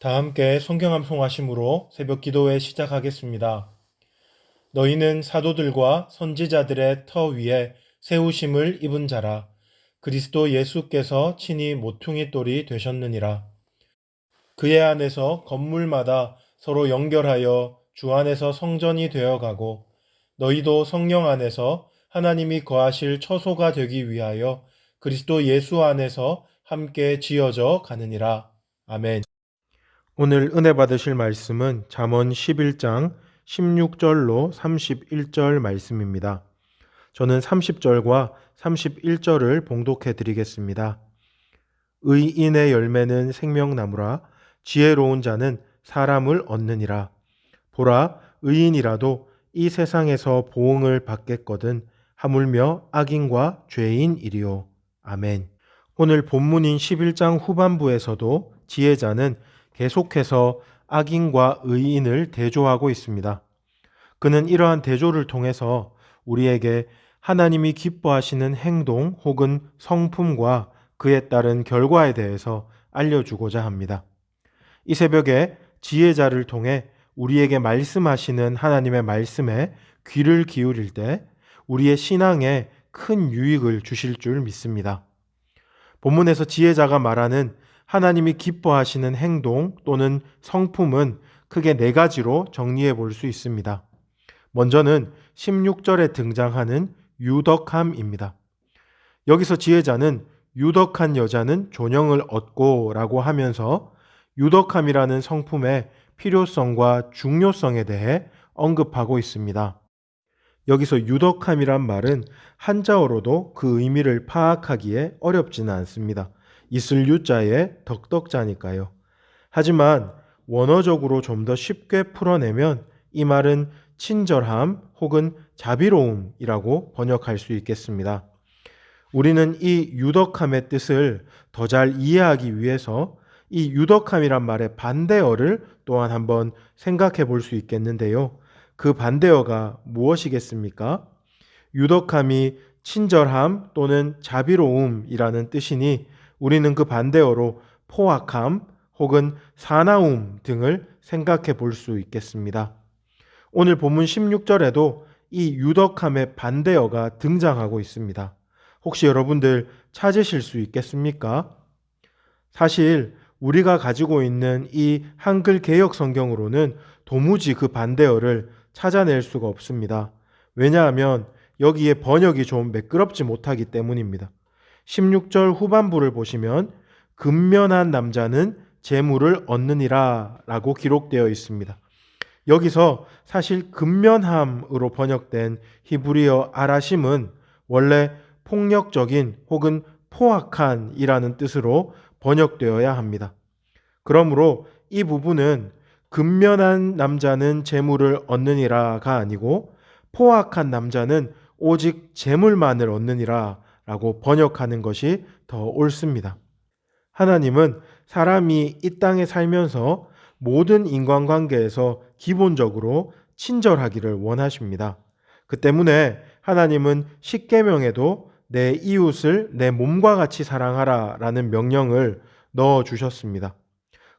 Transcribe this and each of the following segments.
다 함께 성경 암송하심으로 새벽 기도회 시작하겠습니다. 너희는 사도들과 선지자들의 터 위에 세우심을 입은 자라. 그리스도 예수께서 친히 모퉁이 돌이 되셨느니라. 그의 안에서 건물마다 서로 연결하여 주 안에서 성전이 되어가고 너희도 성령 안에서 하나님이 거하실 처소가 되기 위하여 그리스도 예수 안에서 함께 지어져 가느니라. 아멘. 오늘 은혜 받으실 말씀은 잠언 11장 16절로 31절 말씀입니다. 저는 30절과 31절을 봉독해 드리겠습니다. 의인의 열매는 생명나무라 지혜로운 자는 사람을 얻느니라. 보라, 의인이라도 이 세상에서 보응을 받겠거든 하물며 악인과 죄인이리요. 아멘. 오늘 본문인 11장 후반부에서도 지혜자는 계속해서 악인과 의인을 대조하고 있습니다. 그는 이러한 대조를 통해서 우리에게 하나님이 기뻐하시는 행동 혹은 성품과 그에 따른 결과에 대해서 알려주고자 합니다. 이 새벽에 지혜자를 통해 우리에게 말씀하시는 하나님의 말씀에 귀를 기울일 때 우리의 신앙에 큰 유익을 주실 줄 믿습니다. 본문에서 지혜자가 말하는 하나님이 기뻐하시는 행동 또는 성품은 크게 네 가지로 정리해 볼 수 있습니다. 먼저는 16절에 등장하는 유덕함입니다. 여기서 지혜자는 유덕한 여자는 존영을 얻고 라고 하면서 유덕함이라는 성품의 필요성과 중요성에 대해 언급하고 있습니다. 여기서 유덕함이란 말은 한자어로도 그 의미를 파악하기에 어렵지는 않습니다. 있을 유자에 덕덕자니까요. 하지만 원어적으로 좀 더 쉽게 풀어내면 이 말은 친절함 혹은 자비로움이라고 번역할 수 있겠습니다. 우리는 이 유덕함의 뜻을 더 잘 이해하기 위해서 이 유덕함이란 말의 반대어를 또한 한번 생각해 볼 수 있겠는데요. 그 반대어가 무엇이겠습니까? 유덕함이 친절함 또는 자비로움이라는 뜻이니 우리는 그 반대어로 포악함 혹은 사나움 등을 생각해 볼 수 있겠습니다. 오늘 본문 16절에도 이 유덕함의 반대어가 등장하고 있습니다. 혹시 여러분들 찾으실 수 있겠습니까? 사실 우리가 가지고 있는 이 한글 개역 성경으로는 도무지 그 반대어를 찾아낼 수가 없습니다. 왜냐하면 여기에 번역이 좀 매끄럽지 못하기 때문입니다. 16절 후반부를 보시면 근면한 남자는 재물을 얻느니라 라고 기록되어 있습니다. 여기서 사실 근면함으로 번역된 히브리어 아라심은 원래 폭력적인 혹은 포악한이라는 뜻으로 번역되어야 합니다. 그러므로 이 부분은 근면한 남자는 재물을 얻느니라가 아니고 포악한 남자는 오직 재물만을 얻느니라 라고 번역하는 것이 더 옳습니다. 하나님은 사람이 이 땅에 살면서 모든 인간관계에서 기본적으로 친절하기를 원하십니다. 그 때문에 하나님은 십계명에도 내 이웃을 내 몸과 같이 사랑하라 라는 명령을 넣어 주셨습니다.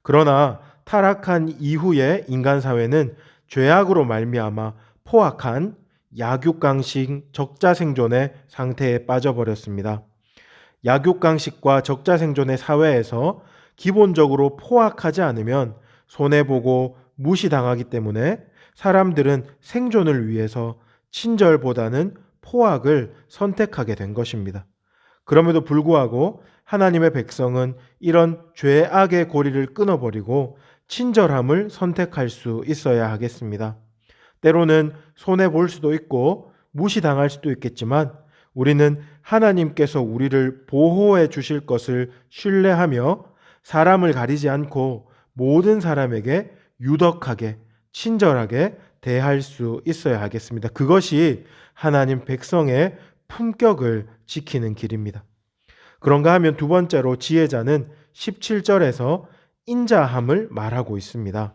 그러나 타락한 이후의 인간 사회는 죄악으로 말미암아 포악한 약육강식 적자생존의 상태에 빠져버렸습니다. 약육강식과 적자생존의 사회에서 기본적으로 포악하지 않으면 손해보고 무시당하기 때문에 사람들은 생존을 위해서 친절보다는 포악을 선택하게 된 것입니다. 그럼에도 불구하고 하나님의 백성은 이런 죄악의 고리를 끊어버리고 친절함을 선택할 수 있어야 하겠습니다. 때로는 손해볼 수도 있고 무시당할 수도 있겠지만 우리는 하나님께서 우리를 보호해 주실 것을 신뢰하며 사람을 가리지 않고 모든 사람에게 유덕하게 친절하게 대할 수 있어야 하겠습니다. 그것이 하나님 백성의 품격을 지키는 길입니다. 그런가 하면 두 번째로 지혜자는 17절에서 인자함을 말하고 있습니다.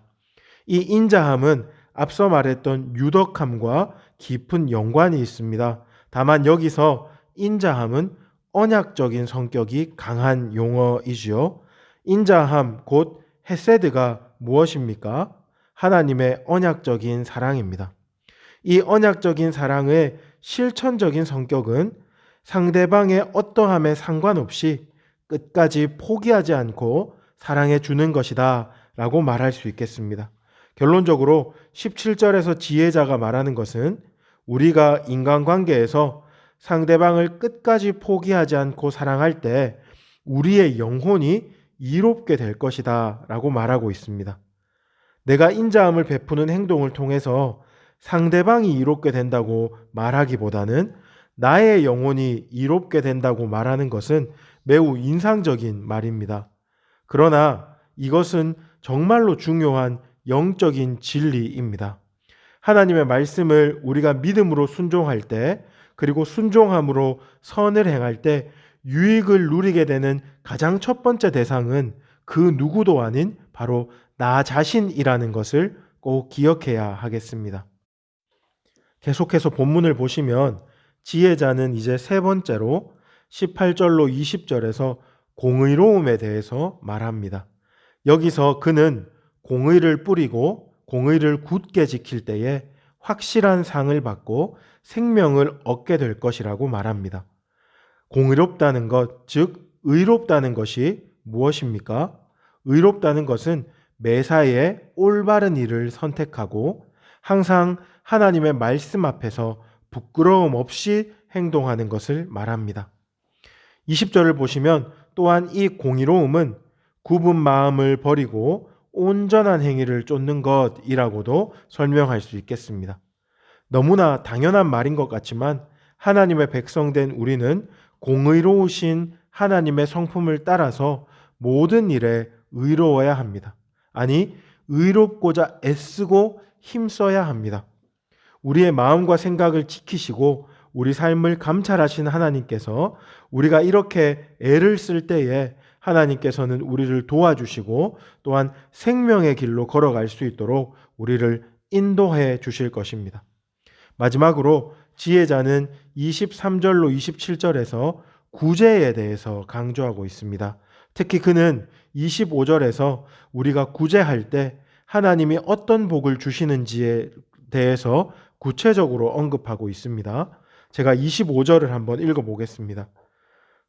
이 인자함은 앞서 말했던 유덕함과 깊은 연관이 있습니다. 다만 여기서 인자함은 언약적인 성격이 강한 용어이지요. 인자함 곧 헤세드가 무엇입니까? 하나님의 언약적인 사랑입니다. 이 언약적인 사랑의 실천적인 성격은 상대방의 어떠함에 상관없이 끝까지 포기하지 않고 사랑해 주는 것이다 라고 말할 수 있겠습니다. 결론적으로 17절에서 지혜자가 말하는 것은 우리가 인간관계에서 상대방을 끝까지 포기하지 않고 사랑할 때 우리의 영혼이 이롭게 될 것이다 라고 말하고 있습니다. 내가 인자함을 베푸는 행동을 통해서 상대방이 이롭게 된다고 말하기보다는 나의 영혼이 이롭게 된다고 말하는 것은 매우 인상적인 말입니다. 그러나 이것은 정말로 중요한 영적인 진리입니다. 하나님의 말씀을 우리가 믿음으로 순종할 때, 그리고 순종함으로 선을 행할 때 유익을 누리게 되는 가장 첫 번째 대상은 그 누구도 아닌 바로 나 자신이라는 것을 꼭 기억해야 하겠습니다. 계속해서 본문을 보시면 지혜자는 이제 세 번째로 18절로 20절에서 공의로움에 대해서 말합니다. 여기서 그는 공의를 뿌리고 공의를 굳게 지킬 때에 확실한 상을 받고 생명을 얻게 될 것이라고 말합니다. 공의롭다는 것, 즉 의롭다는 것이 무엇입니까? 의롭다는 것은 매사에 올바른 일을 선택하고 항상 하나님의 말씀 앞에서 부끄러움 없이 행동하는 것을 말합니다. 20절을 보시면 또한 이 공의로움은 굽은 마음을 버리고 온전한 행위를 쫓는 것이라고도 설명할 수 있겠습니다. 너무나 당연한 말인 것 같지만 하나님의 백성된 우리는 공의로우신 하나님의 성품을 따라서 모든 일에 의로워야 합니다. 아니, 의롭고자 애쓰고 힘써야 합니다. 우리의 마음과 생각을 지키시고 우리 삶을 감찰하신 하나님께서 우리가 이렇게 애를 쓸 때에 하나님께서는 우리를 도와주시고 또한 생명의 길로 걸어갈 수 있도록 우리를 인도해 주실 것입니다. 마지막으로 지혜자는 23절로 27절에서 구제에 대해서 강조하고 있습니다. 특히 그는 25절에서 우리가 구제할 때 하나님이 어떤 복을 주시는지에 대해서 구체적으로 언급하고 있습니다. 제가 25절을 한번 읽어보겠습니다.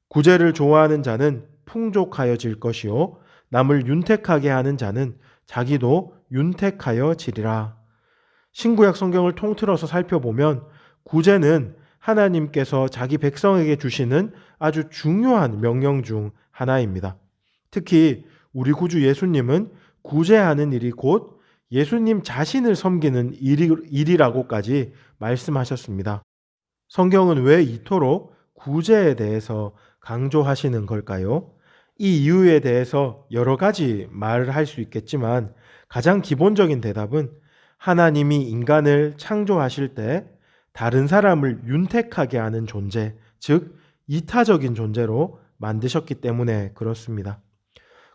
구제를 좋아하는 자는 풍족하여질 것이요 남을 윤택하게 하는 자는 자기도 윤택하여지리라. 신구약 성경을 통틀어서 살펴보면 구제는 하나님께서 자기 백성에게 주시는 아주 중요한 명령 중 하나입니다. 특히 우리 구주 예수님은 구제하는 일이 곧 예수님 자신을 섬기는 일이라고까지 말씀하셨습니다. 성경은 왜 이토록 구제에 대해서 강조하시는 걸까요? 이 이유에 대해서 여러 가지 말을 할 수 있겠지만 가장 기본적인 대답은 하나님이 인간을 창조하실 때 다른 사람을 윤택하게 하는 존재, 즉 이타적인 존재로 만드셨기 때문에 그렇습니다.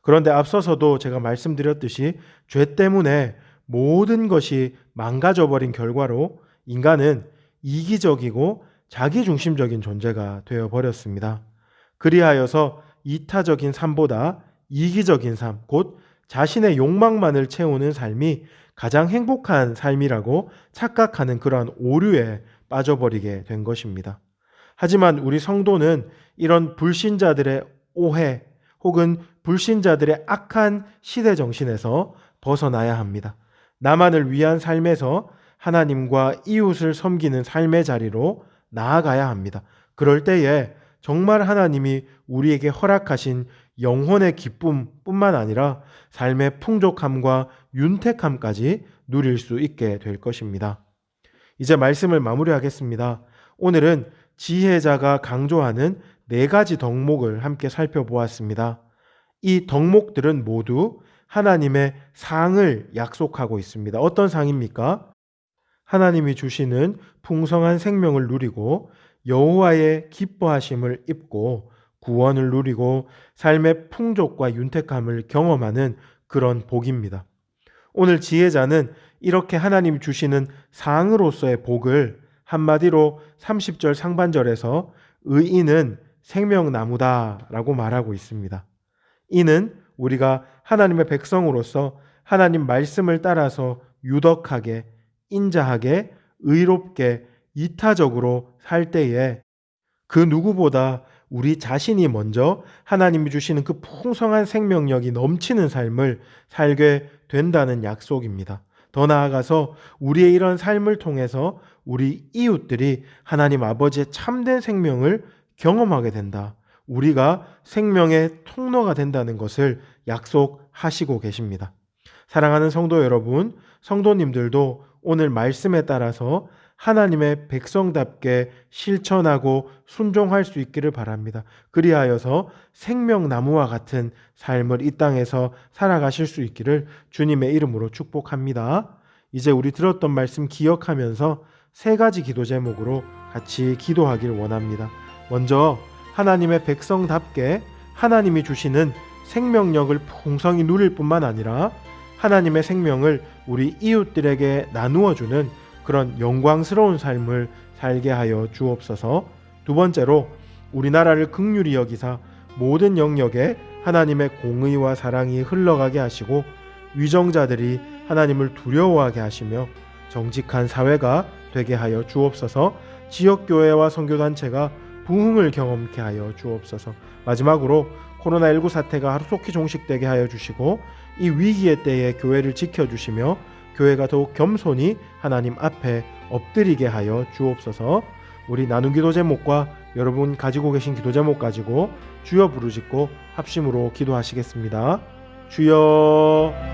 그런데 앞서서도 제가 말씀드렸듯이 죄 때문에 모든 것이 망가져버린 결과로 인간은 이기적이고 자기중심적인 존재가 되어버렸습니다. 그리하여서 이타적인 삶보다 이기적인 삶, 곧 자신의 욕망만을 채우는 삶이 가장 행복한 삶이라고 착각하는 그러한 오류에 빠져버리게 된 것입니다. 하지만 우리 성도는 이런 불신자들의 오해 혹은 불신자들의 악한 시대 정신에서 벗어나야 합니다. 나만을 위한 삶에서 하나님과 이웃을 섬기는 삶의 자리로 나아가야 합니다. 그럴 때에 정말 하나님이 우리에게 허락하신 영혼의 기쁨뿐만 아니라 삶의 풍족함과 윤택함까지 누릴 수 있게 될 것입니다. 이제 말씀을 마무리하겠습니다. 오늘은 지혜자가 강조하는 4가지 덕목을 함께 살펴보았습니다. 이 덕목들은 모두 하나님의 상을 약속하고 있습니다. 어떤 상입니까? 하나님이 주시는 풍성한 생명을 누리고 여호와의 기뻐하심을 입고 구원을 누리고 삶의 풍족과 윤택함을 경험하는 그런 복입니다. 오늘 지혜자는 이렇게 하나님 주시는 상으로서의 복을 한마디로 30절 상반절에서 의인은 생명나무다라고 말하고 있습니다. 이는 우리가 하나님의 백성으로서 하나님 말씀을 따라서 유덕하게, 인자하게, 의롭게, 이타적으로 살 때에 그 누구보다 우리 자신이 먼저 하나님이 주시는 그 풍성한 생명력이 넘치는 삶을 살게 된다는 약속입니다. 더 나아가서 우리의 이런 삶을 통해서 우리 이웃들이 하나님 아버지의 참된 생명을 경험하게 된다. 우리가 생명의 통로가 된다는 것을 약속하시고 계십니다. 사랑하는 성도 여러분, 성도님들도 오늘 말씀에 따라서 하나님의 백성답게 실천하고 순종할 수 있기를 바랍니다. 그리하여서 생명나무와 같은 삶을 이 땅에서 살아가실 수 있기를 주님의 이름으로 축복합니다. 이제 우리 들었던 말씀 기억하면서 세 가지 기도 제목으로 같이 기도하길 원합니다. 먼저 하나님의 백성답게 하나님이 주시는 생명력을 풍성히 누릴 뿐만 아니라 하나님의 생명을 우리 이웃들에게 나누어주는 그런 영광스러운 삶을 살게 하여 주옵소서. 두 번째로 우리나라를 긍휼히 여기사 모든 영역에 하나님의 공의와 사랑이 흘러가게 하시고 위정자들이 하나님을 두려워하게 하시며 정직한 사회가 되게 하여 주옵소서. 지역교회와 선교단체가 부흥을 경험케 하여 주옵소서. 마지막으로 코로나19 사태가 하루속히 종식되게 하여 주시고 이 위기의 때에 교회를 지켜주시며 교회가 더욱 겸손히 하나님 앞에 엎드리게 하여 주옵소서. 우리 나눈 기도 제목과 여러분 가지고 계신 기도 제목 가지고 주여 부르짖고 합심으로 기도하시겠습니다. 주여